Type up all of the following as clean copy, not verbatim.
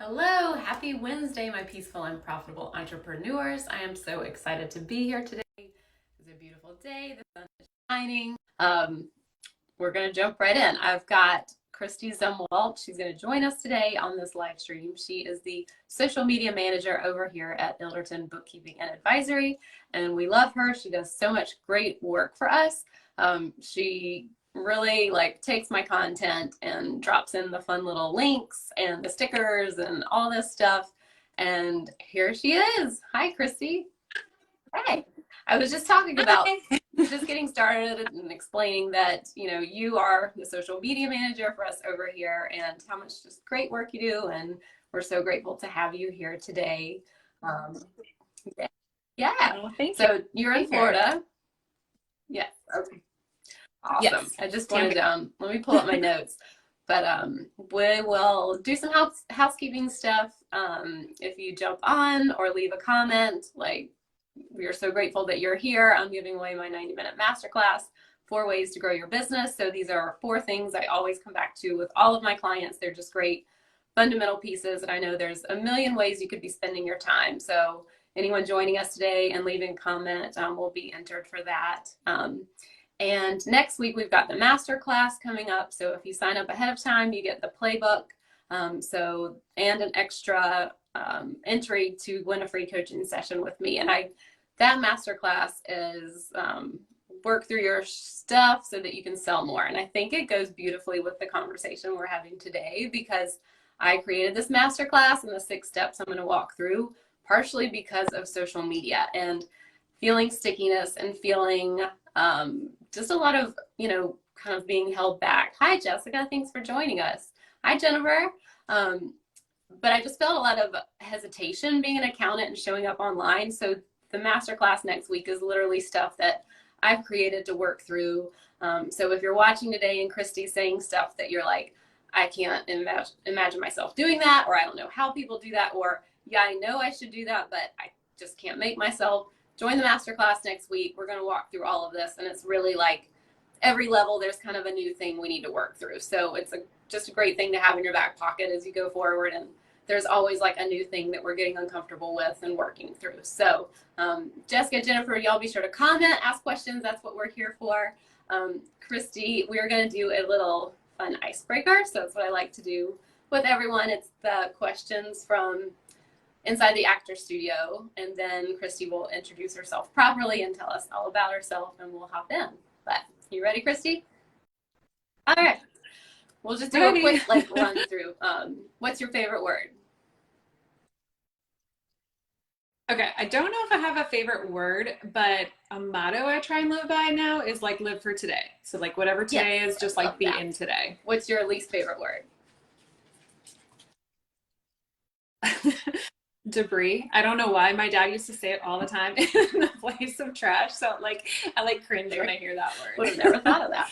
Hello, happy Wednesday, my peaceful and profitable entrepreneurs. I am so excited to be here today. It's a beautiful day, the sun is shining. We're going to jump right in. I've got Christy Zumwalt. She's going to join us today on this live stream. She is the social media manager over here at Ilderton Bookkeeping and Advisory, and we love her. She does so much great work for us. She really takes my content and drops in the fun little links and the stickers and all this stuff. And here she is. Hi, Christy. Hey. I was just talking about just getting started and explaining that, you are the social media manager for us over here and how much just great work you do. And we're so grateful to have you here today. Yeah. Well, thank you. So you're in Florida. Yes. Okay. Awesome. Yes. I just wanted to, let me pull up my notes. But we will do some housekeeping stuff. If you jump on or leave a comment, we are so grateful that you're here. I'm giving away my 90-minute masterclass, 4 ways to grow your business. So these are 4 things I always come back to with all of my clients. They're just great fundamental pieces. And I know there's a million ways you could be spending your time. So anyone joining us today and leaving a comment will be entered for that. And next week, we've got the masterclass coming up. So if you sign up ahead of time, you get the playbook. And an extra entry to win a free coaching session with me. And that masterclass is work through your stuff so that you can sell more. And I think it goes beautifully with the conversation we're having today, because I created this masterclass and the 6 steps I'm going to walk through partially because of social media and feeling stickiness and feeling just a lot of, kind of being held back. Hi, Jessica. Thanks for joining us. Hi, Jennifer. But I just felt a lot of hesitation being an accountant and showing up online. So the masterclass next week is literally stuff that I've created to work through. So if you're watching today and Christy's saying stuff that you're like, I can't imagine myself doing that, or I don't know how people do that, or yeah, I know I should do that, but I just can't make myself, join the masterclass next week. We're going to walk through all of this. And it's really every level, there's kind of a new thing we need to work through. So it's just a great thing to have in your back pocket as you go forward. And there's always a new thing that we're getting uncomfortable with and working through. So Jessica, Jennifer, y'all be sure to comment, ask questions. That's what we're here for. Christy, we're going to do a little fun icebreaker. So that's what I like to do with everyone. It's the questions from inside the actor studio. And then Christy will introduce herself properly and tell us all about herself, and we'll hop in. But you ready, Christy? All right. We'll just do a quick run through. What's your favorite word? Okay, I don't know if I have a favorite word, but a motto I try and live by now is live for today. So whatever today is, just be in today. What's your least favorite word? Debris. I don't know why. My dad used to say it all the time in the place of trash. So I cringe when I hear that word. Would have never thought of that.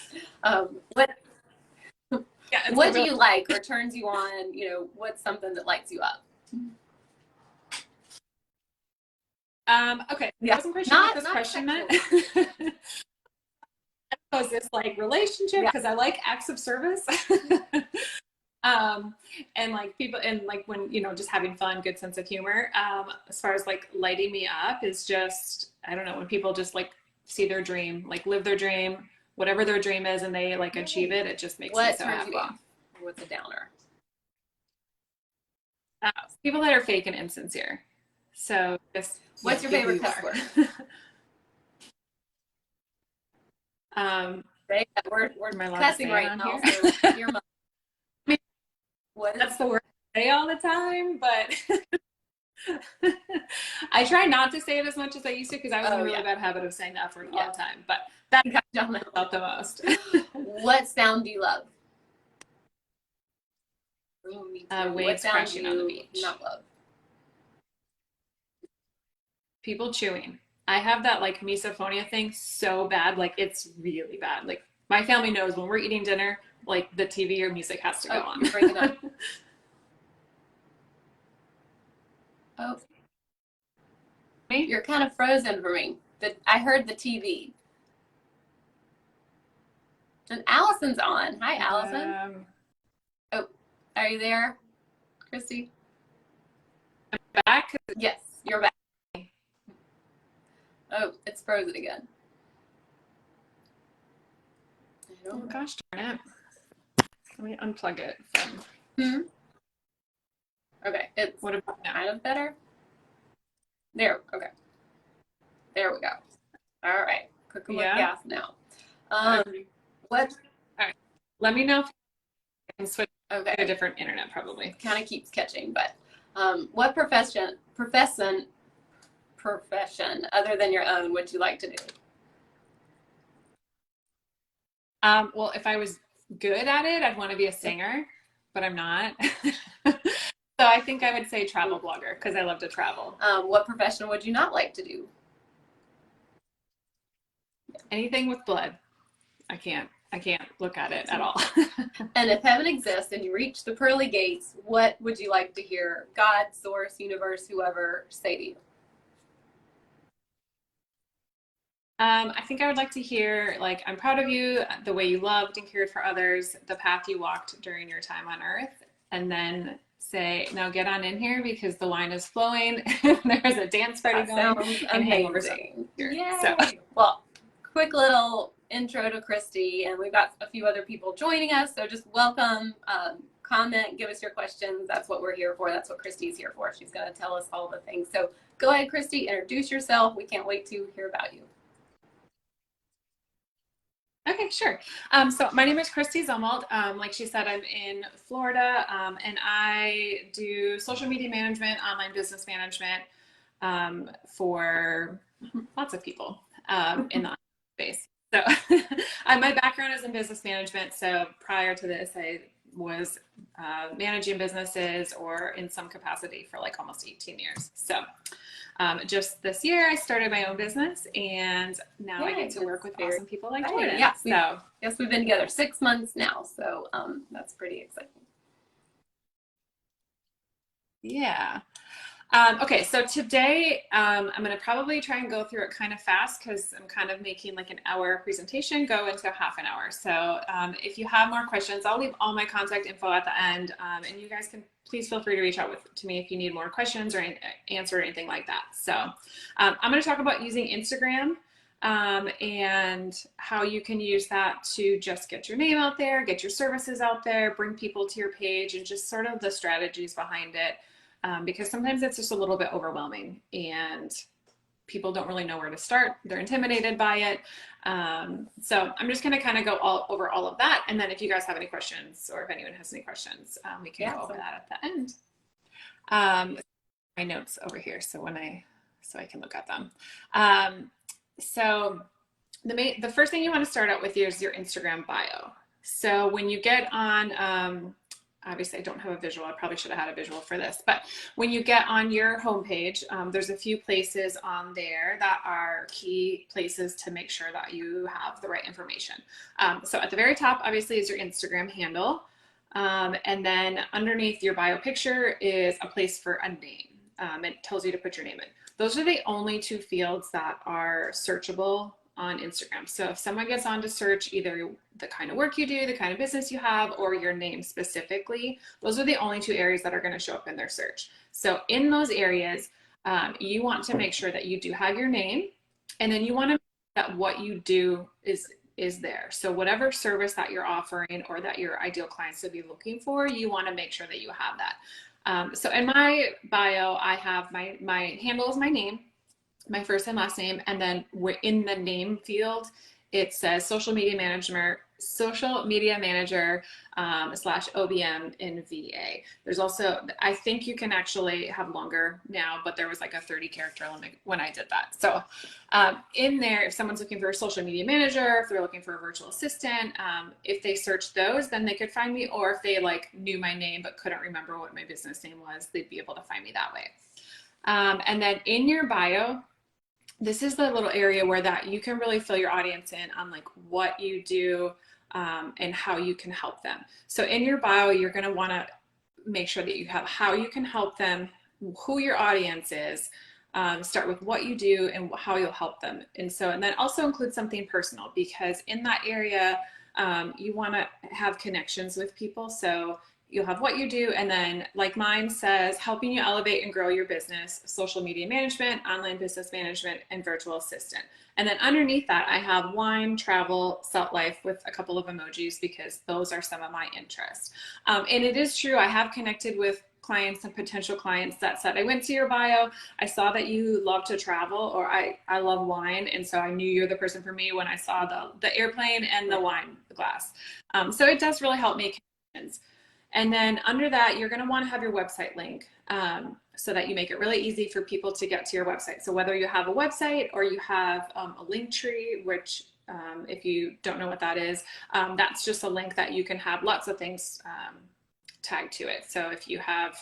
What do you like or turns you on? What's something that lights you up? Okay. Yeah. I wasn't quite sure what this question meant. Is this relationship? Because I like acts of service. And people, and when, just having fun, good sense of humor. As far as lighting me up is just, I don't know, when people just see their dream, live their dream, whatever their dream is, and they achieve it, it just makes me so happy. What's a downer? People that are fake and insincere. So just, what's your favorite cuss word? We're cussing right now. So your mom. That's the word I say all the time, but I try not to say it as much as I used to, because I was in a really bad habit of saying the F word all the time. But that got me out the most. What sound do you love? Waves crashing on the beach. Not love. People chewing. I have that misophonia thing so bad. It's really bad. My family knows when we're eating dinner, the TV or music has to go on. Bring it up. Oh. You're kind of frozen for me. I heard the TV. And Allison's on. Hi, Allison. Oh, are you there, Christy? Back? Yes, you're back. Oh, it's frozen again. Oh gosh darn it. Let me unplug it from. Okay, it's what about now? Kind of better. There, okay. There we go. All right, cooking with gas now. What? All right, let me know if I can switch to a different internet probably. Kind of keeps catching, but what profession other than your own would you like to do? Well, if I was good at it, I'd want to be a singer, but I'm not. So I think I would say travel blogger because I love to travel. What profession would you not like to do? Anything with blood. I can't look at it at all. And if heaven exists and you reach the pearly gates, what would you like to hear God, source, universe, whoever say to you? I think I would like to hear, like, I'm proud of you, the way you loved and cared for others, the path you walked during your time on earth, and then say, now get on in here because the wine is flowing. There's a dance party going and hangovers. Yay! So. Well, quick little intro to Christy, and we've got a few other people joining us, so just welcome, comment, give us your questions. That's what we're here for. That's what Christy's here for. She's going to tell us all the things. So go ahead, Christy, introduce yourself. We can't wait to hear about you. Okay, sure. So my name is Christy Zumwalt. Like she said, I'm in Florida, and I do social media management, online business management for lots of people in the space. So my background is in business management. So prior to this, I was managing businesses or in some capacity for like almost 18 years. So just this year, I started my own business, and now I get to work with awesome people like Jordan. Yeah, yes, we've been together 6 months now, so that's pretty exciting. Yeah. Okay, so today I'm going to probably try and go through it kind of fast because I'm kind of making like an hour presentation go into half an hour. So if you have more questions, I'll leave all my contact info at the end, and you guys can please feel free to reach out to me if you need more questions or answer or anything like that. So I'm going to talk about using Instagram and how you can use that to just get your name out there, get your services out there, bring people to your page, and just sort of the strategies behind it. Because sometimes it's just a little bit overwhelming and people don't really know where to start. They're intimidated by it. So I'm just going to kind of go over all of that. And then if you guys have any questions or if anyone has any questions, we can go over that at the end. My notes over here. So I can look at them. So the first thing you want to start out with is your Instagram bio. So when you get on, obviously I don't have a visual. I probably should have had a visual for this, but when you get on your homepage, there's a few places on there that are key places to make sure that you have the right information. So at the very top, obviously, is your Instagram handle. And then underneath your bio picture is a place for a name. It tells you to put your name in. Those are the only two fields that are searchable on Instagram. So if someone gets on to search either the kind of work you do, the kind of business you have, or your name specifically, those are the only two areas that are going to show up in their search. So in those areas, you want to make sure that you do have your name, and then you want to make sure that what you do is there. So whatever service that you're offering or that your ideal clients would be looking for, you want to make sure that you have that. So in my bio, I have my handle is my name, my first and last name, and then in the name field it says social media manager slash OBM in VA. There's also, I think you can actually have longer now, but there was like a 30 character limit when I did that. So in there, if someone's looking for a social media manager, if they're looking for a virtual assistant, if they search those, then they could find me. Or if they like knew my name but couldn't remember what my business name was, they'd be able to find me that way. And then in your bio, this is the little area where that you can really fill your audience in on like what you do and how you can help them. So in your bio, you're going to want to make sure that you have how you can help them, who your audience is, start with what you do and how you'll help them. And then also include something personal, because in that area, you want to have connections with people. So you'll have what you do. And then like mine says, helping you elevate and grow your business, social media management, online business management, and virtual assistant. And then underneath that, I have wine, travel, Salt Life with a couple of emojis because those are some of my interests. And it is true, I have connected with clients and potential clients that said, I went to your bio, I saw that you love to travel, or I love wine, and so I knew you're the person for me when I saw the airplane and the wine glass. So it does really help make connections. And then under that, you're going to want to have your website link so that you make it really easy for people to get to your website. So whether you have a website or you have a link tree, which if you don't know what that is, that's just a link that you can have lots of things tagged to it. So if you have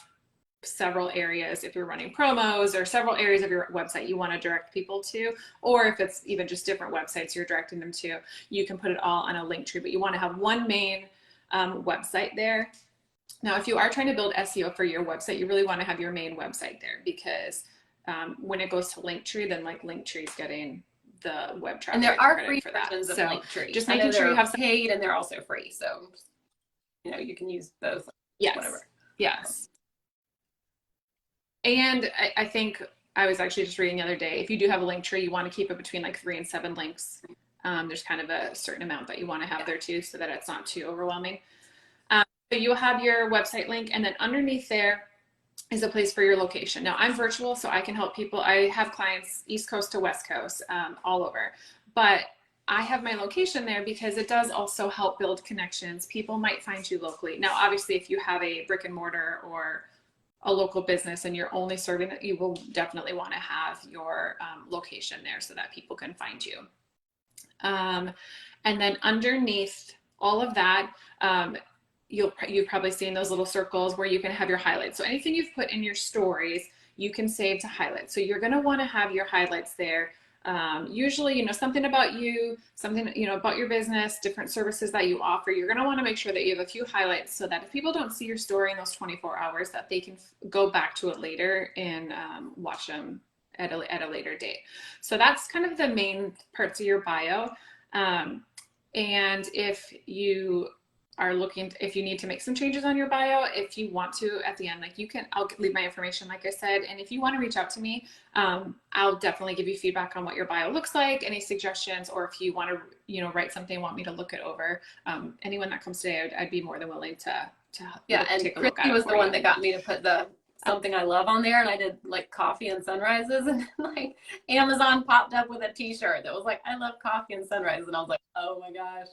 several areas, if you're running promos or several areas of your website you want to direct people to, or if it's even just different websites you're directing them to, you can put it all on a link tree, but you want to have one main website there. Now, if you are trying to build SEO for your website, you really want to have your main website there, because when it goes to Linktree, then like Linktree's getting the web traffic. And there are free for that. versions of So Linktree. just making sure you have some paid, and they're also free. So, you know, you can use both. Yes. Whatever. Yes. And I think I was actually just reading the other day, if you do have a link tree, you want to keep it between like 3 and 7 links. There's kind of a certain amount that you want to have there too, so that it's not too overwhelming. So you'll have your website link, and then underneath there is a place for your location. Now I'm virtual, so I can help people. I have clients East Coast to West Coast, all over, but I have my location there because it does also help build connections. People might find you locally. Now, obviously, if you have a brick and mortar or a local business and you're only serving it, you will definitely want to have your location there so that people can find you. And then underneath all of that, you've probably seen those little circles where you can have your highlights. So anything you've put in your stories, you can save to highlight. So you're going to want to have your highlights there. Usually, you know, something about you, something, you know, about your business, different services that you offer. You're going to want to make sure that you have a few highlights so that if people don't see your story in those 24 hours, that they can go back to it later and watch them at a later date. So that's kind of the main parts of your bio. And if you are looking, if you need to make some changes on your bio, if you want to at the end, like I'll leave my information, like I said, and if you want to reach out to me, I'll definitely give you feedback on what your bio looks like, any suggestions, or if you want to, you know, write something, want me to look it over. Anyone that comes today, I'd be more than willing to yeah, and take a look at it. Christy was the one that got me to put the something I love on there, and I did like coffee and sunrises, and like Amazon popped up with a t-shirt that was like, I love coffee and sunrises, and I was like, oh my gosh.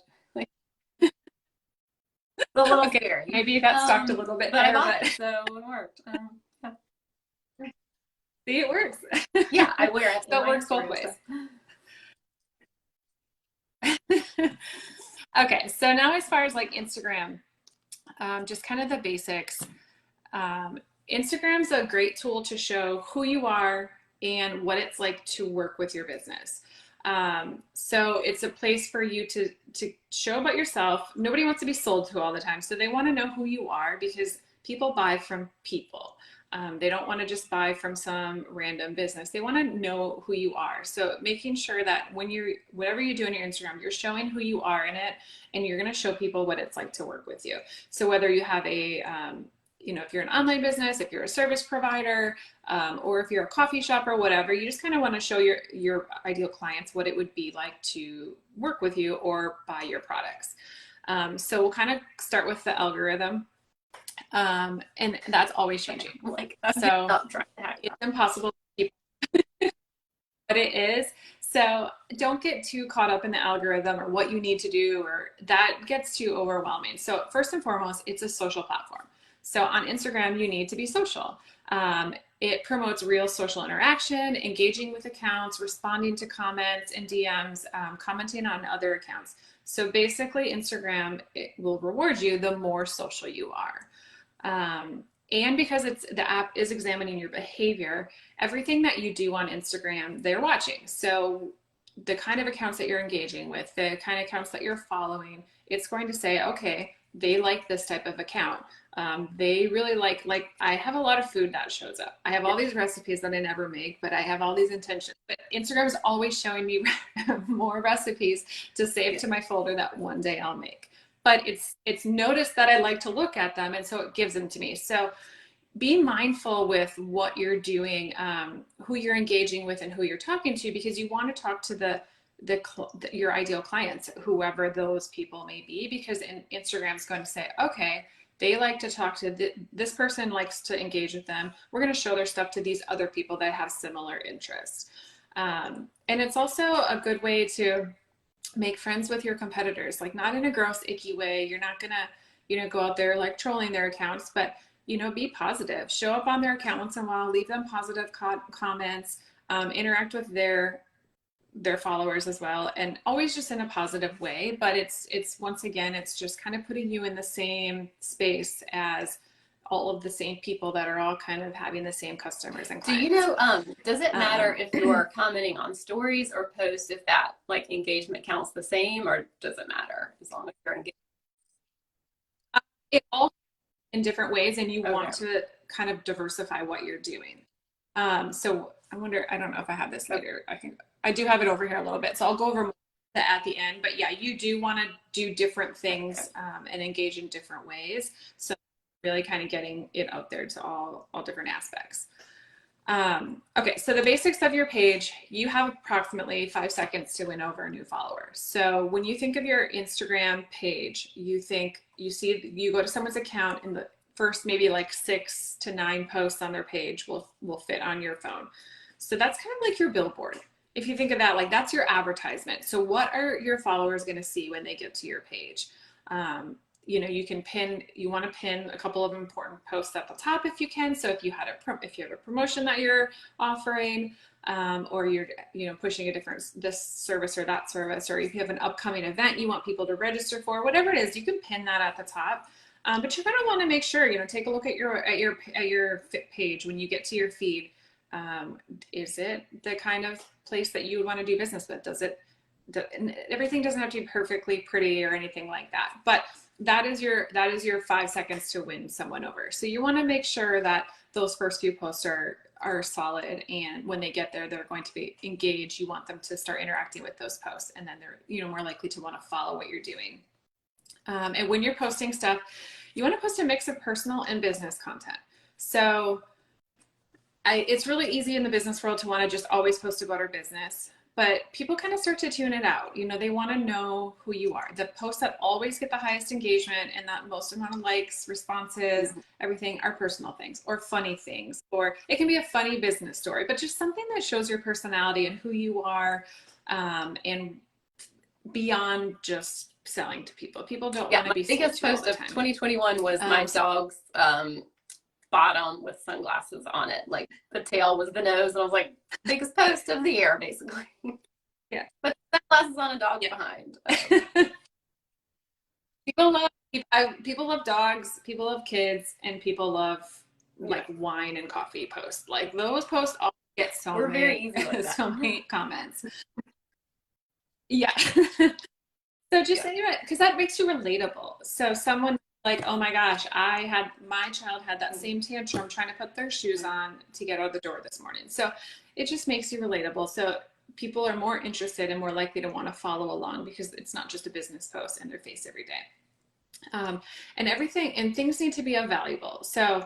It's a little scary. Maybe you got stalked a little bit there, but so it worked. Yeah. See, it works. Yeah, I wear it. So it works both ways. Okay, so now as far as like Instagram, just kind of the basics. Instagram's a great tool to show who you are and what it's like to work with your business. So it's a place for you to show about yourself. Nobody wants to be sold to all the time. So they want to know who you are, because people buy from people. They don't want to just buy from some random business. They want to know who you are. So making sure that whatever you do on your Instagram, you're showing who you are in it, and you're going to show people what it's like to work with you. So whether you have you know, if you're an online business, if you're a service provider, or if you're a coffee shop or whatever, you just kind of want to show your ideal clients what it would be like to work with you or buy your products. So we'll kind of start with the algorithm, and that's always changing. Like, so it's impossible to keep, but it is. So don't get too caught up in the algorithm or what you need to do, or that gets too overwhelming. So first and foremost, it's a social platform. So on Instagram, you need to be social. It promotes real social interaction, engaging with accounts, responding to comments and DMs, commenting on other accounts. So basically, Instagram, it will reward you the more social you are. And because the app is examining your behavior, everything that you do on Instagram, they're watching. So the kind of accounts that you're engaging with, the kind of accounts that you're following, it's going to say, okay, they like this type of account. They really like I have a lot of food that shows up. I have all these recipes that I never make, but I have all these intentions. But Instagram is always showing me more recipes to save to my folder that one day I'll make. but it's noticed that I like to look at them, and so it gives them to me. So be mindful with what you're doing, who you're engaging with, and who you're talking to, because you want to talk to your ideal clients, whoever those people may be, because Instagram's going to say, okay, they like to talk to this person, likes to engage with them. We're going to show their stuff to these other people that have similar interests. And it's also a good way to make friends with your competitors, like not in a gross, icky way. You're not going to, go out there like trolling their accounts, but, be positive. Show up on their account once in a while, leave them positive comments, interact with their followers as well, and always just in a positive way. But it's once again, it's just kind of putting you in the same space as all of the same people that are all kind of having the same customers and clients. Do you know, does it matter if you're commenting on stories or posts, if that like engagement counts the same, or does it matter as long as you're engaged? It all in different ways, and you want to kind of diversify what you're doing. So I wonder, I don't know if I have this later. I think I do have it over here a little bit, so I'll go over that at the end. But yeah, you do want to do different things and engage in different ways. So really kind of getting it out there to all different aspects. Okay, so the basics of your page, you have approximately 5 seconds to win over a new follower. So when you think of your Instagram page, you go to someone's account, and the first maybe like 6 to 9 posts on their page will fit on your phone. So that's kind of like your billboard. If you think of that, like that's your advertisement. So what are your followers going to see when they get to your page? You want to pin a couple of important posts at the top if you can. So if you have a promotion that you're offering, or you're pushing this service or that service, or if you have an upcoming event you want people to register for, whatever it is, you can pin that at the top. But you're going to want to make sure, take a look at your page when you get to your feed. Is it the kind of place that you would want to do business with? Everything doesn't have to be perfectly pretty or anything like that, but that is your 5 seconds to win someone over. So you want to make sure that those first few posts are solid, and when they get there, they're going to be engaged. You want them to start interacting with those posts, and then they're more likely to want to follow what you're doing. And when you're posting stuff, you want to post a mix of personal and business content. So it's really easy in the business world to want to just always post about our business, but people kind of start to tune it out. They want to know who you are. The posts that always get the highest engagement and that most amount of likes, responses, everything are personal things or funny things, or it can be a funny business story, but just something that shows your personality and who you are, and beyond just selling to people. People don't want to be sold to all the time. The biggest post of 2021 was my dog's bottom with sunglasses on it. Like the tail was the nose, and I was like, biggest post of the year, basically. Yeah. But sunglasses on a dog behind. People love dogs, people love kids, and people love like wine and coffee posts. Like those posts all get very easy like that. So many comments. Yeah. So just say it, because that makes you relatable. So someone like, oh my gosh, my child had that same tantrum trying to put their shoes on to get out the door this morning. So it just makes you relatable. So people are more interested and more likely to want to follow along, because it's not just a business post in their face every day. And things need to be valuable. So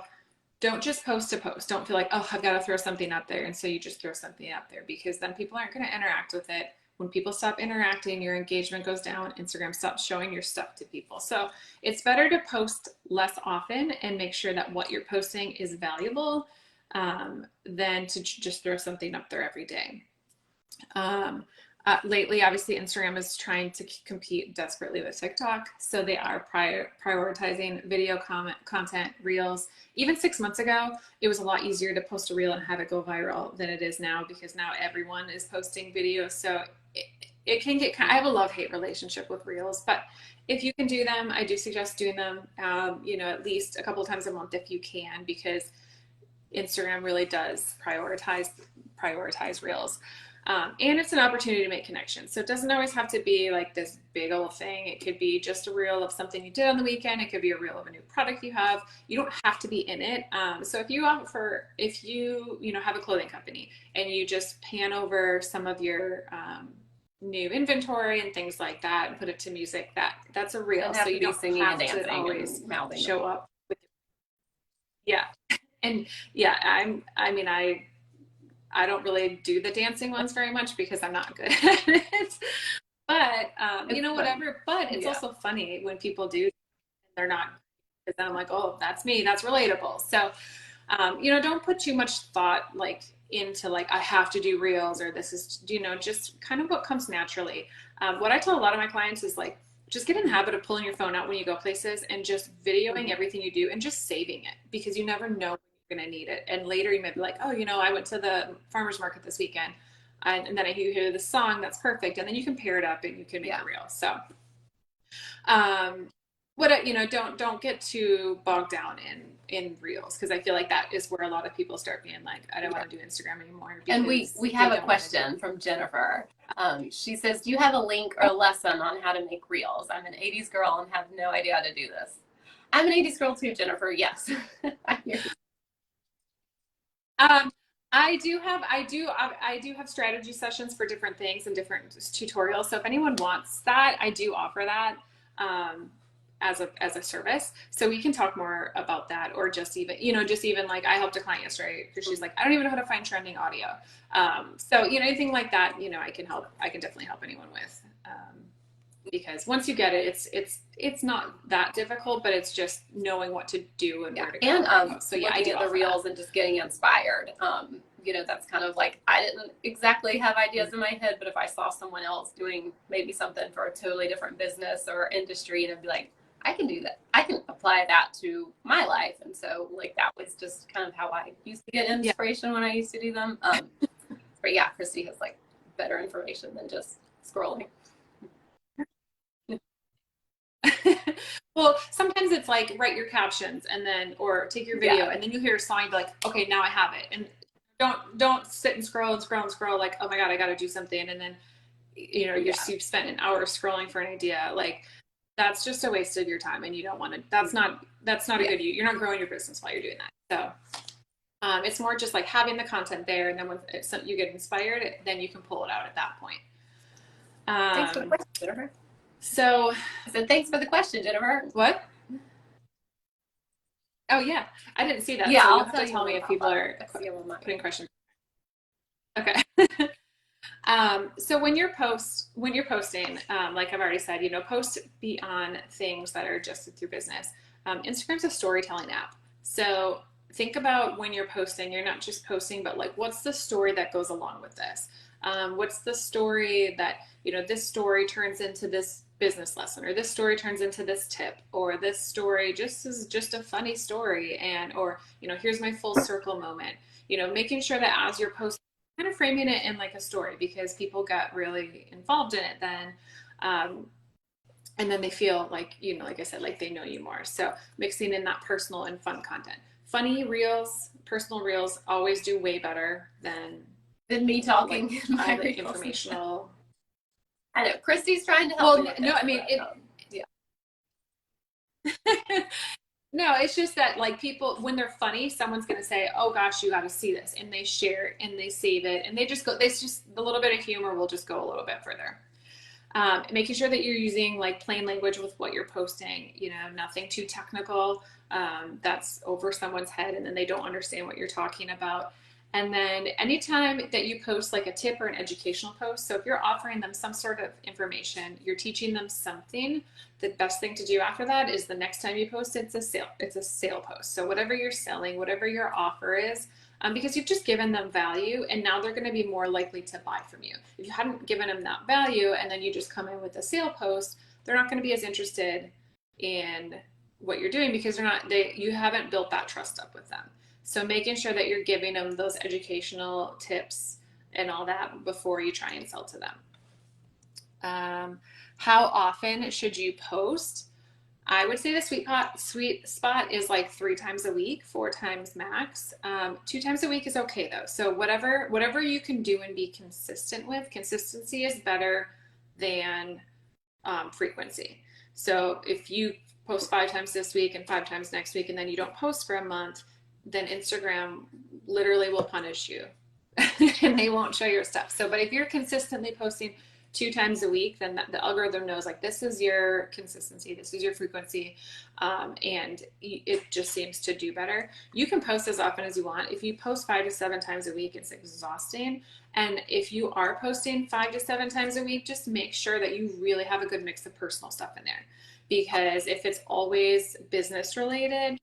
don't just post to post. Don't feel like, oh, I've got to throw something up there. And so you just throw something up there, because then people aren't going to interact with it. When people stop interacting, your engagement goes down. Instagram stops showing your stuff to people. So it's better to post less often and make sure that what you're posting is valuable, than to just throw something up there every day. Lately, obviously, Instagram is trying to compete desperately with TikTok. So they are prioritizing video content, reels. Even 6 months ago, it was a lot easier to post a reel and have it go viral than it is now, because now everyone is posting videos. So it can get I have a love-hate relationship with reels, but if you can do them, I do suggest doing them, at least a couple of times a month if you can, because Instagram really does prioritize reels. And it's an opportunity to make connections. So it doesn't always have to be like this big old thing. It could be just a reel of something you did on the weekend. It could be a reel of a new product you have. You don't have to be in it. So if you have a clothing company and you just pan over some of your new inventory and things like that and put it to music, that's a reel. And have So to you be don't singing have and to dancing always and mouthing. show up with, yeah. And yeah, I don't really do the dancing ones very much because I'm not good at it. But you know, whatever. But it's also funny when people do, they're not, because then I'm like, oh, that's me, that's relatable. So you know, don't put too much thought like into like I have to do reels or this is, you know, just kind of what comes naturally. What I tell a lot of my clients is like, just get in the habit of pulling your phone out when you go places and just videoing everything you do and just saving it, because you never know when you're going to need it. And later you may be like, oh, you know, I went to the farmer's market this weekend, and then you hear this song that's perfect, and then you can pair it up and you can make a reel. So what, you know, don't get too bogged down in reels, because I feel like that is where a lot of people start being like, I don't want to do Instagram anymore. And we have a question from Jennifer. She says, do you have a link or a lesson on how to make reels? I'm an 80s girl and have no idea how to do this. I'm an 80s girl too, Jennifer. Yes. I do have strategy sessions for different things and different tutorials. So if anyone wants that, I do offer that as a service. So we can talk more about that, or just even, you know, just even like I helped a client yesterday because she's like, I don't even know how to find trending audio. So, you know, anything like that, you know, I can definitely help anyone with. Because once you get it, it's not that difficult, but it's just knowing what to do and where to go. And so yeah, I do the reels and just getting inspired. You know, that's kind of like, I didn't exactly have ideas in my head, but if I saw someone else doing maybe something for a totally different business or industry, and I'd be like, I can do that. I can apply that to my life. And so like that was just kind of how I used to get inspiration when I used to do them. But yeah, Christy has like better information than just scrolling. Well, sometimes it's like write your captions and then, or take your video and then you hear a song, you're like, okay, now I have it. And don't sit and scroll like, oh my God, I got to do something. And then, you know, you've spent an hour scrolling for an idea. Like that's just a waste of your time, and you don't want to, that's not a good use. You're not growing your business while you're doing that. So it's more just like having the content there, and then when you get inspired, then you can pull it out at that point. Thanks for the question, Jennifer. So I said, thanks for the question, Jennifer. What? Oh yeah, I didn't see that. Yeah, so I'll you'll have to tell me if people are putting questions. Okay. So when you're posting, like I've already said, you know, post beyond things that are just with your business. Instagram's a storytelling app. So think about when you're posting, you're not just posting, but like, what's the story that goes along with this? What's the story that, you know, this story turns into this business lesson, or this story turns into this tip, or this story just is just a funny story, and, or, you know, here's my full circle moment, you know, making sure that as you're posting, kind of framing it in like a story, because people got really involved in it then. And then they feel like, you know, like I said, like they know you more. So mixing in that personal and fun content. Funny reels, personal reels always do way better than me talking. Like, private informational. I know Christy's trying to help. Well, no, I mean No, it's just that like people, when they're funny, someone's going to say, oh gosh, you got to see this. And they share it and they save it. And they just go, this just, the little bit of humor will just go a little bit further. Making sure that you're using like plain language with what you're posting, you know, nothing too technical that's over someone's head and then they don't understand what you're talking about. And then anytime that you post like a tip or an educational post, so if you're offering them some sort of information, you're teaching them something, the best thing to do after that is the next time you post, it's a sale post. So whatever you're selling, whatever your offer is, because you've just given them value and now they're going to be more likely to buy from you. If you hadn't given them that value and then you just come in with a sale post, they're not going to be as interested in what you're doing because you haven't built that trust up with them. So making sure that you're giving them those educational tips and all that before you try and sell to them. How often should you post? I would say the sweet spot is like 3 times a week, 4 times max. 2 times a week is okay though. So whatever you can do and be consistent with, consistency is better than frequency. So if you post 5 times this week and 5 times next week and then you don't post for a month, then Instagram literally will punish you and they won't show your stuff. So, but if you're consistently posting 2 times a week, then the algorithm knows like this is your consistency, this is your frequency, and it just seems to do better. You can post as often as you want. If you post 5 to 7 times a week, it's exhausting. And if you are posting 5 to 7 times a week, just make sure that you really have a good mix of personal stuff in there. Because if it's always business related,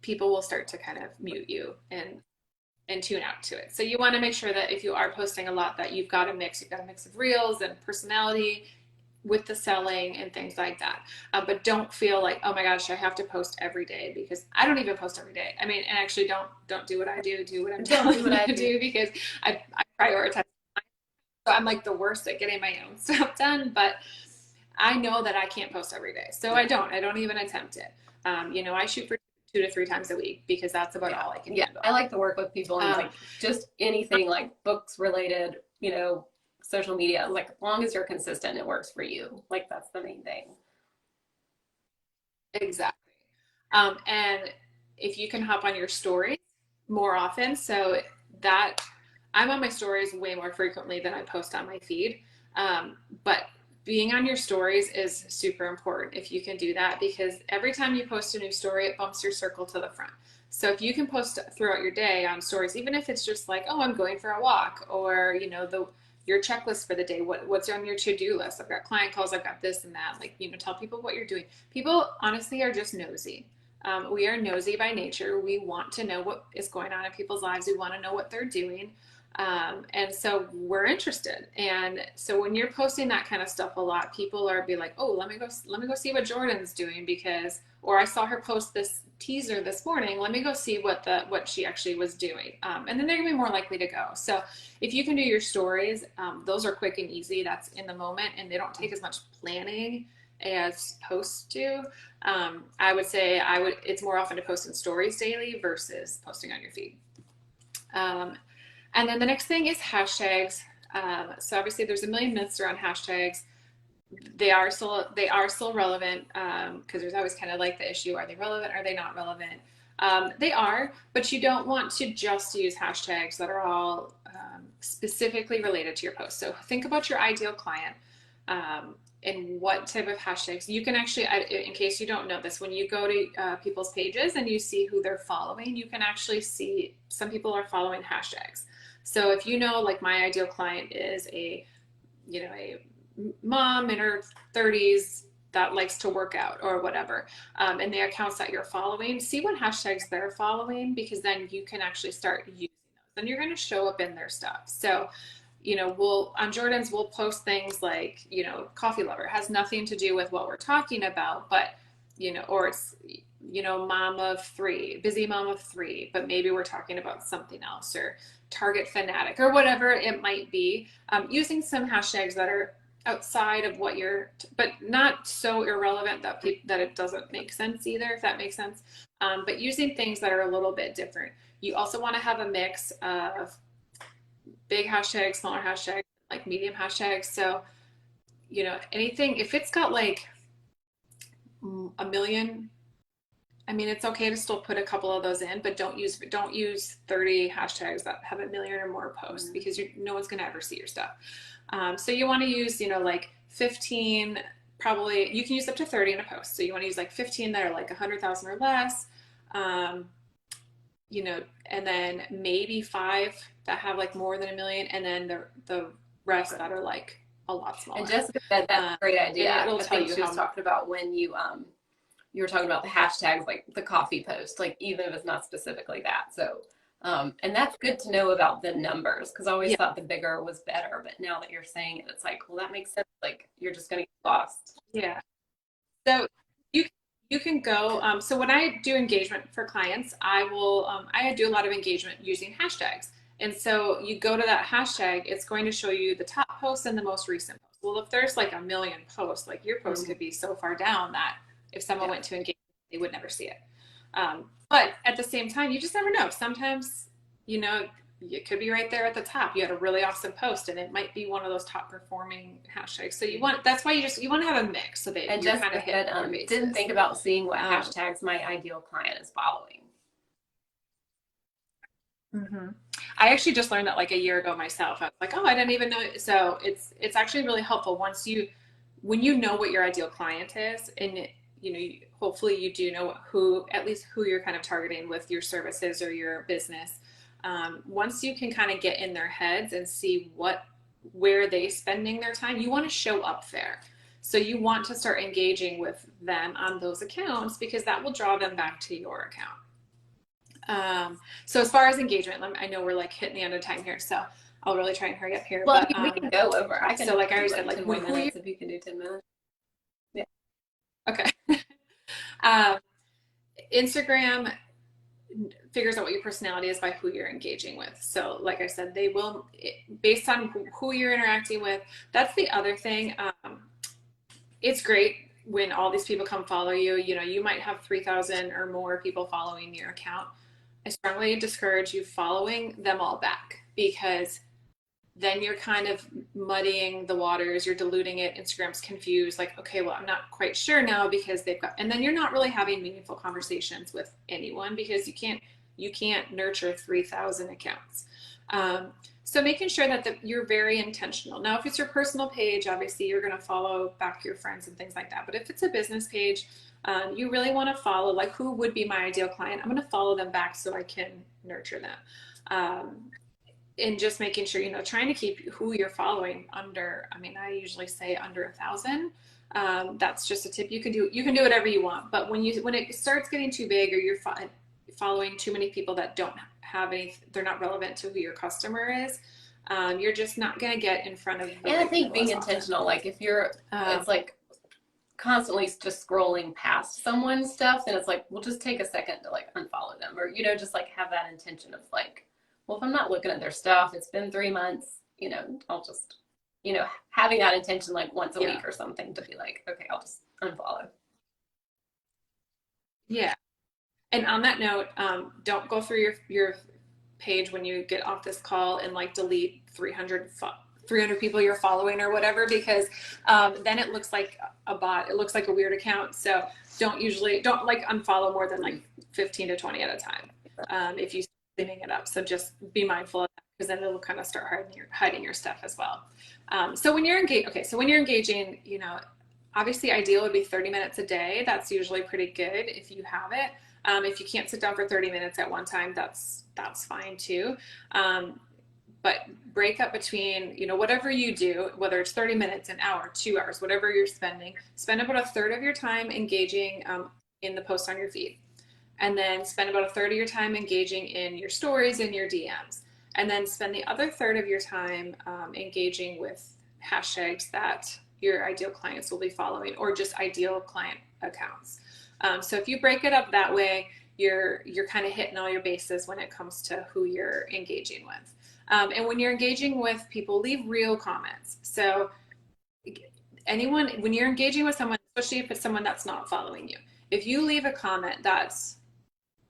people will start to kind of mute you and tune out to it. So you want to make sure that if you are posting a lot, that you've got a mix of reels and personality with the selling and things like that. But don't feel like, oh my gosh, I have to post every day, because I don't even post every day. I mean, and actually don't do what I do what I'm telling you to do, because I prioritize. So I'm like the worst at getting my own stuff done, but I know that I can't post every day. So I don't even attempt it. I shoot for 2 to 3 times a week, because that's about all I can handle. I like to work with people and like just anything like books related, social media, like as long as you're consistent, it works for you. Like that's the main thing. Exactly. And if you can hop on your stories more often, so that I'm on my stories way more frequently than I post on my feed. But being on your stories is super important if you can do that, because every time you post a new story, it bumps your circle to the front. So if you can post throughout your day on stories, even if it's just like, oh, I'm going for a walk, or your checklist for the day, what's on your to-do list, I've got client calls, I've got this and that, like, tell people what you're doing. People honestly are just nosy. We are nosy by nature. We want to know what is going on in people's lives. We want to know what they're doing. And so we're interested. And so when you're posting that kind of stuff a lot, people are be like, oh, let me go see what Jordan's doing, or I saw her post this teaser this morning. Let me go see what she actually was doing. And then they're gonna be more likely to go. So if you can do your stories, those are quick and easy. That's in the moment, and they don't take as much planning as posts do. I would say it's more often to post in stories daily versus posting on your feed. And then the next thing is hashtags. So obviously there's a million myths around hashtags. They are still relevant, because there's always kind of like the issue, are they relevant? Are they not relevant? They are, but you don't want to just use hashtags that are all specifically related to your post. So think about your ideal client, and what type of hashtags. You can actually, in case you don't know this, when you go to people's pages and you see who they're following, you can actually see some people are following hashtags. So if like my ideal client is a mom in her 30s that likes to work out or whatever, and the accounts that you're following, see what hashtags they're following, because then you can actually start using those and you're going to show up in their stuff. So on Jordan's, we'll post things like, coffee lover has nothing to do with what we're talking about, but, or it's, mom of 3, busy mom of 3, but maybe we're talking about something else, or Target fanatic, or whatever it might be, using some hashtags that are outside of what but not so irrelevant that it doesn't make sense either, if that makes sense. But using things that are a little bit different. You also want to have a mix of big hashtags, smaller hashtags, like medium hashtags. So, anything, if it's got like a million, I mean, it's okay to still put a couple of those in, but don't use 30 hashtags that have a million or more posts, because no one's going to ever see your stuff. So you want to use, like 15, probably you can use up to 30 in a post. So you want to use like 15 that are like 100,000 or less, and then maybe 5 that have like more than a million, and then the rest that are like a lot smaller. And Jessica said that's a great idea. It'll tell you she was talking about when you were talking about the hashtags, like the coffee post, like even if it's not specifically that. So, and that's good to know about the numbers, because I always thought the bigger was better. But now that you're saying it, it's like, well, that makes sense. Like you're just going to get lost. Yeah. So you can go. So when I do engagement for clients, I do a lot of engagement using hashtags. And so you go to that hashtag, it's going to show you the top posts and the most recent posts. Well, if there's like a million posts, like your post could be so far down that if someone went to engage, they would never see it. But at the same time, you just never know. Sometimes, it could be right there at the top. You had a really awesome post, and it might be one of those top performing hashtags. So that's why you want to have a mix, so that you're kind of hitting didn't think about seeing what hashtags my ideal client is following. Mm-hmm. I actually just learned that like a year ago myself. I was like, oh, I didn't even know. So it's actually really helpful when you know what your ideal client is, and hopefully you do know at least who you're kind of targeting with your services or your business. Once you can kind of get in their heads and see where they spending their time, you want to show up there. So you want to start engaging with them on those accounts because that will draw them back to your account. So as far as engagement, I know we're like hitting the end of time here, so I'll really try and hurry up here. Well, we can go over. I can. So like I already said, like 10 more minutes if you can do 10 minutes. Yeah. Okay. Instagram figures out what your personality is by who you're engaging with. So like I said, they will, based on who you're interacting with. That's the other thing. It's great when all these people come follow you. You might have 3,000 or more people following your account. I strongly discourage you following them all back, because then you're kind of muddying the waters, you're diluting it. Instagram's confused, like, okay, well, I'm not quite sure now because and then you're not really having meaningful conversations with anyone because you can't nurture 3,000 accounts. So making sure that you're very intentional. Now, if it's your personal page, obviously you're going to follow back your friends and things like that. But if it's a business page, you really want to follow, like, who would be my ideal client? I'm going to follow them back so I can nurture them. And just making sure, trying to keep who you're following under, I usually say under 1,000. That's just a tip. You can do whatever you want, but when it starts getting too big, or you're following too many people that don't have they're not relevant to who your customer is, you're just not going to get in front of them. And I think being intentional, like if you're, it's like constantly just scrolling past someone's stuff, then it's like, we'll just take a second to like unfollow them, or, just like have that intention of like, well, if I'm not looking at their stuff, it's been 3 months, I'll just, having that intention like once a week or something to be like, okay, I'll just unfollow. Yeah. And on that note, don't go through your page when you get off this call and like delete 300 people you're following or whatever, because then it looks like a bot. It looks like a weird account. So don't like unfollow more than like 15 to 20 at a time if you start cleaning it up. So just be mindful of that, because then it'll kind of start hiding your stuff as well. So when you're engaging, obviously ideal would be 30 minutes a day. That's usually pretty good if you have it. If you can't sit down for 30 minutes at one time, that's fine too. But break up between, whatever you do, whether it's 30 minutes, an hour, 2 hours, whatever you're spend about a third of your time engaging in the post on your feed. And then spend about a third of your time engaging in your stories and your DMs. And then spend the other third of your time engaging with hashtags that your ideal clients will be following, or just ideal client accounts. So if you break it up that way, you're kind of hitting all your bases when it comes to who you're engaging with. And when you're engaging with people, leave real comments. So when you're engaging with someone, especially if it's someone that's not following you, if you leave a comment that's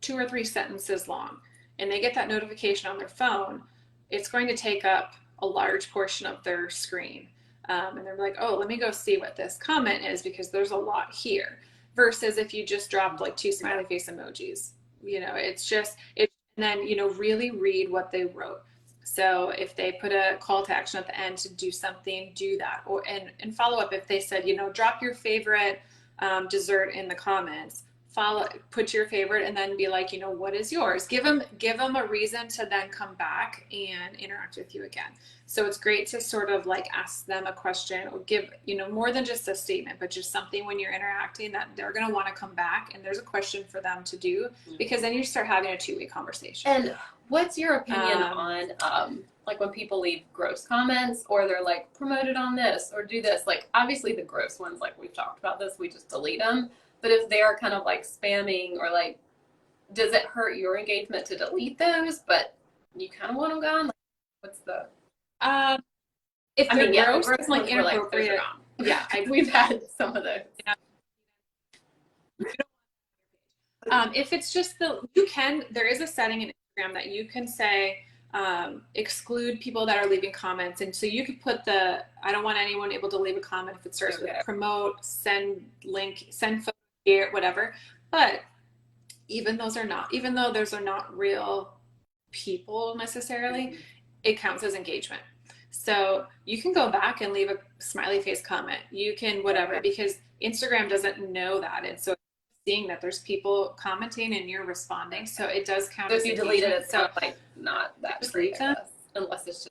2 or 3 sentences long and they get that notification on their phone, it's going to take up a large portion of their screen. And they're like, oh, let me go see what this comment is, because there's a lot here. Versus if you just dropped like 2 smiley face emojis, and then, really read what they wrote. So if they put a call to action at the end to do something, do that. And follow up if they said, drop your favorite dessert in the comments. Put your favorite, and then be like, what is yours? Give them a reason to then come back and interact with you again. So it's great to sort of like ask them a question, or give, more than just a statement, but just something when you're interacting that they're going to want to come back, and there's a question for them to do, because then you start having a 2-way conversation. And what's your opinion on like when people leave gross comments, or they're like, promoted on this or do this? Like, obviously the gross ones, like we've talked about this, we just delete them. But if they're kind of like spamming, or like, does it hurt your engagement to delete those, but you kind of want them gone? Like, what's the... If they're gross, like inappropriate. Yeah, we've had some of those. If it's just there is a setting in Instagram that you can say, exclude people that are leaving comments. And so you could put I don't want anyone able to leave a comment if it starts with promote, send link, send photo, whatever. But even though those are not real people necessarily, it counts as engagement. So you can go back and leave a smiley face comment. You can whatever, because Instagram doesn't know that. And so seeing that there's people commenting and you're responding. So it does count So as if you engagement. delete it, it's kind of like not that just great, leave them. unless it's just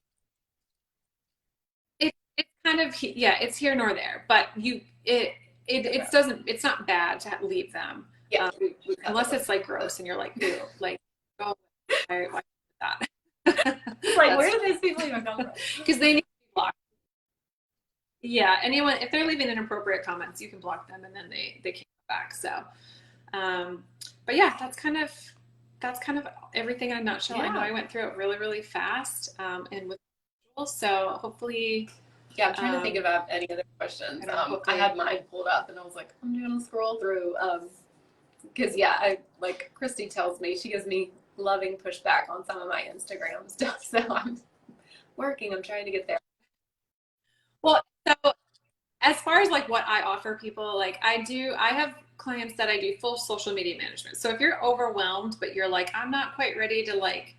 It's kind of, yeah, it's here nor there, but it doesn't, it's not bad to leave them. yeah, Unless it's like gross and you're like, ew, like, oh, why that? like, where do these people even come from? Because they need to be blocked. Yeah, anyone, if they're leaving inappropriate comments, you can block them and then they can't come back. So, but yeah, that's kind of everything in a nutshell. I know I went through it really, really fast, and with so hopefully. Yeah, I'm trying to think about any other questions. I had mine pulled up and I was like, I'm gonna scroll through. Because yeah, I like Christy tells me, she gives me loving pushback on some of my Instagram stuff. So I'm trying to get there. Well, so as far as like what I offer people, like I have clients that I do full social media management. So if you're overwhelmed, but you're like, I'm not quite ready to like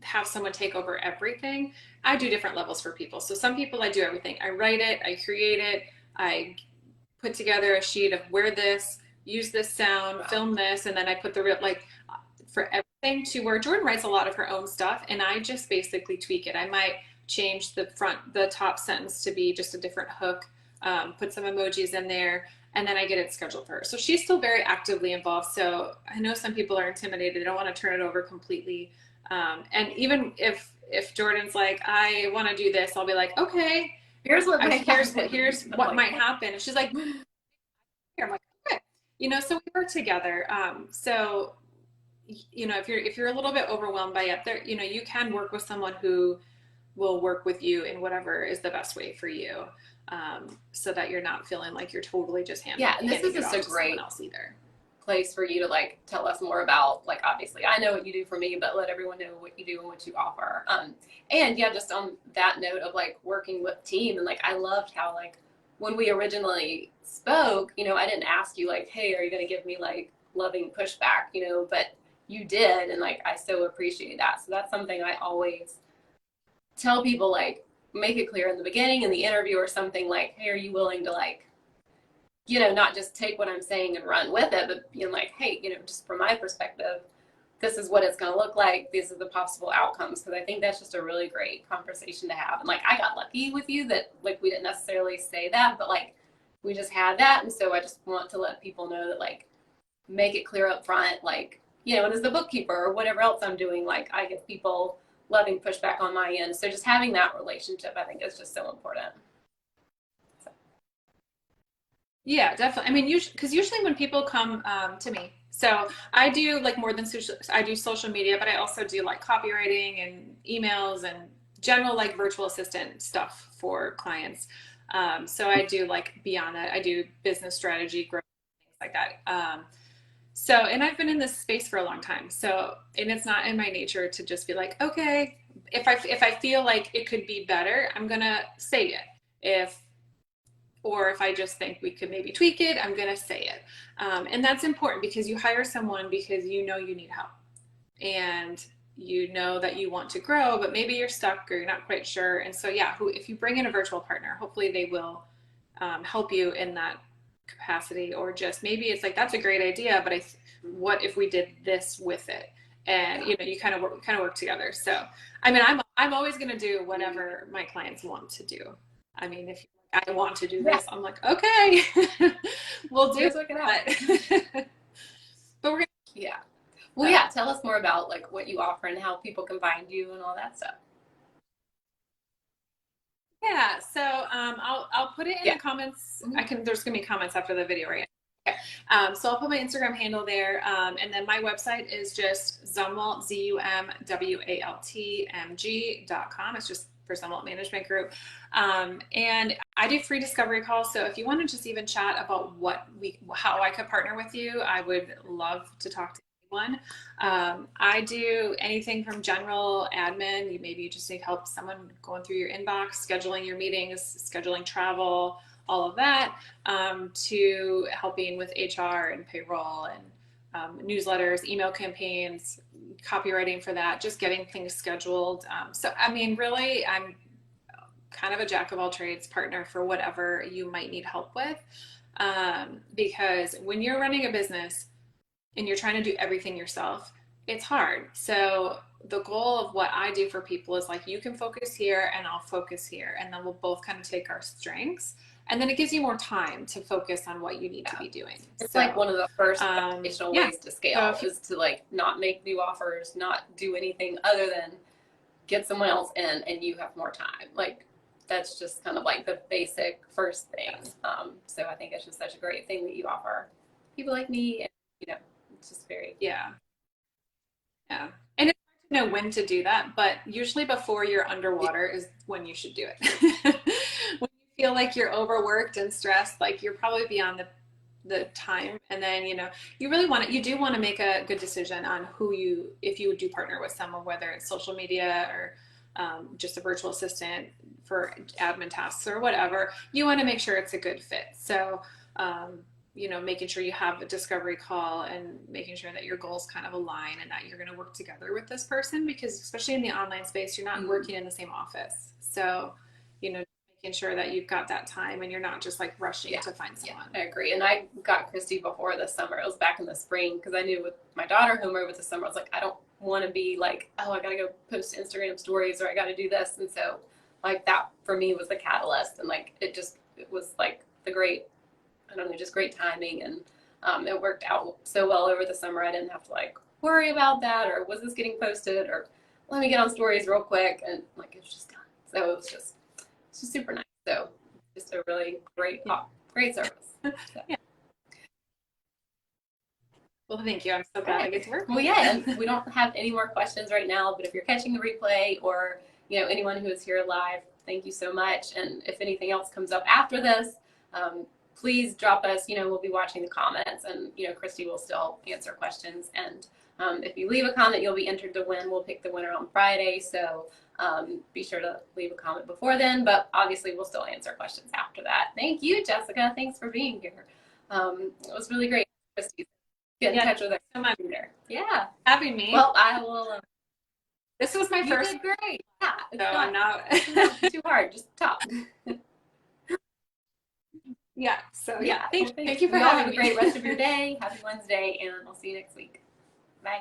have someone take over everything, I do different levels for people. So some people I do everything. I write it, I create it, I put together a sheet of wear this, use this sound, film this, and then I put the real, like for everything, to where Jordan writes a lot of her own stuff and I just basically tweak it. I might change the top sentence to be just a different hook, put some emojis in there, and then I get it scheduled for her. So she's still very actively involved. So I know some people are intimidated. They don't want to turn it over completely. And even if Jordan's like, I want to do this, I'll be like, okay, here's what might happen. And she's like, here. I'm like, okay, so we work together. So, if you're a little bit overwhelmed by it, there, you can work with someone who will work with you in whatever is the best way for you, so that you're not feeling like you're totally just handing. Yeah, and this is just a great place for you to like tell us more about, like, obviously I know what you do for me, but let everyone know what you do and what you offer. And yeah, just on that note of like working with team, and like I loved how like when we originally spoke, I didn't ask you like, hey, are you going to give me like loving pushback, but you did, and like I so appreciate that. So that's something I always tell people, like make it clear in the beginning in the interview or something, like, hey, are you willing to like not just take what I'm saying and run with it, but being like, hey, just from my perspective, this is what it's going to look like. These are the possible outcomes. Because I think that's just a really great conversation to have. And like, I got lucky with you that like we didn't necessarily say that, but like we just had that. And so I just want to let people know that like make it clear up front, like, and as the bookkeeper or whatever else I'm doing, like I give people loving pushback on my end. So just having that relationship, I think, is just so important. Yeah, definitely. I mean, because usually when people come to me, so I do like more than social, I do social media, but I also do like copywriting and emails and general like virtual assistant stuff for clients. So I do like beyond that, I do business strategy, growth, things like that. And I've been in this space for a long time. So, and it's not in my nature to just be like, okay, if I feel like it could be better, I'm gonna say it. Or if I just think we could maybe tweak it, I'm going to say it. And that's important because you hire someone because you need help. And you know that you want to grow, but maybe you're stuck or you're not quite sure. And so, yeah, if you bring in a virtual partner, hopefully they will help you in that capacity. Or just maybe it's like, that's a great idea, but what if we did this with it? And, you kind of work together. So, I mean, I'm always going to do whatever my clients want to do. I mean, if I want to do this, I'm like, okay, we'll do it. But we're gonna, yeah. Well, yeah. Tell us more about like what you offer and how people can find you and all that stuff. Yeah. So I'll put it in the comments. There's gonna be comments after the video, right? Okay. So I'll put my Instagram handle there, and then my website is just Zumwalt, ZUMWALTMG.com. It's just for Zumwalt Management Group. And I do free discovery calls. So if you want to just even chat about how I could partner with you, I would love to talk to anyone. I do anything from general admin. Maybe you just need help, someone going through your inbox, scheduling your meetings, scheduling travel, all of that, to helping with HR and payroll and newsletters, email campaigns, copywriting for that, just getting things scheduled. So, I mean, really, I'm kind of a jack of all trades partner for whatever you might need help with. Because when you're running a business and you're trying to do everything yourself, it's hard. So the goal of what I do for people is like, you can focus here and I'll focus here. And then we'll both kind of take our strengths. And then it gives you more time to focus on what you need to be doing. It's like one of the first foundational ways to scale is to like not make new offers, not do anything other than get someone else in and you have more time. Like that's just kind of like the basic first thing. So I think it's just such a great thing that you offer people like me. And, you know, it's just very yeah. And it's hard to know when to do that, but usually before you're underwater is when you should do it. When you feel like you're overworked and stressed, like you're probably beyond the time. And then, you know, you do want to make a good decision on if you would do partner with someone, whether it's social media or just a virtual assistant for admin tasks or whatever. You want to make sure it's a good fit. So, you know, making sure you have a discovery call and making sure that your goals kind of align and that you're going to work together with this person, because especially in the online space, you're not working in the same office. So, you know, making sure that you've got that time and you're not just like rushing to find someone. I agree. And I got Christy before this summer. It was back in the spring because I knew with my daughter home over the summer, I was like, I don't want to be like, oh, I got to go post Instagram stories or I got to do this. And so like that for me was the catalyst. And like, it was like the great, I don't know, just great timing. And it worked out so well over the summer. I didn't have to like worry about that or was this getting posted or let me get on stories real quick. And like, it was just done. So it's just super nice. So just a really great service. So. Yeah. Well, thank you. I'm so glad I get to work. Well, yeah, and we don't have any more questions right now, but if you're catching the replay or, you know, anyone who is here live, thank you so much. And if anything else comes up after this, please drop us, you know, we'll be watching the comments and, you know, Christy will still answer questions. And if you leave a comment, you'll be entered to win. We'll pick the winner on Friday. So be sure to leave a comment before then, but obviously we'll still answer questions after that. Thank you, Jessica. Thanks for being here. It was really great, Christy. Get in touch with us so much. Yeah. Having me. Well, I will. This was my first. Did great. Yeah. So I'm not too hard. Just talk. Yeah. So yeah. Thank you for having a great rest of your day. Happy Wednesday, and I'll see you next week. Bye.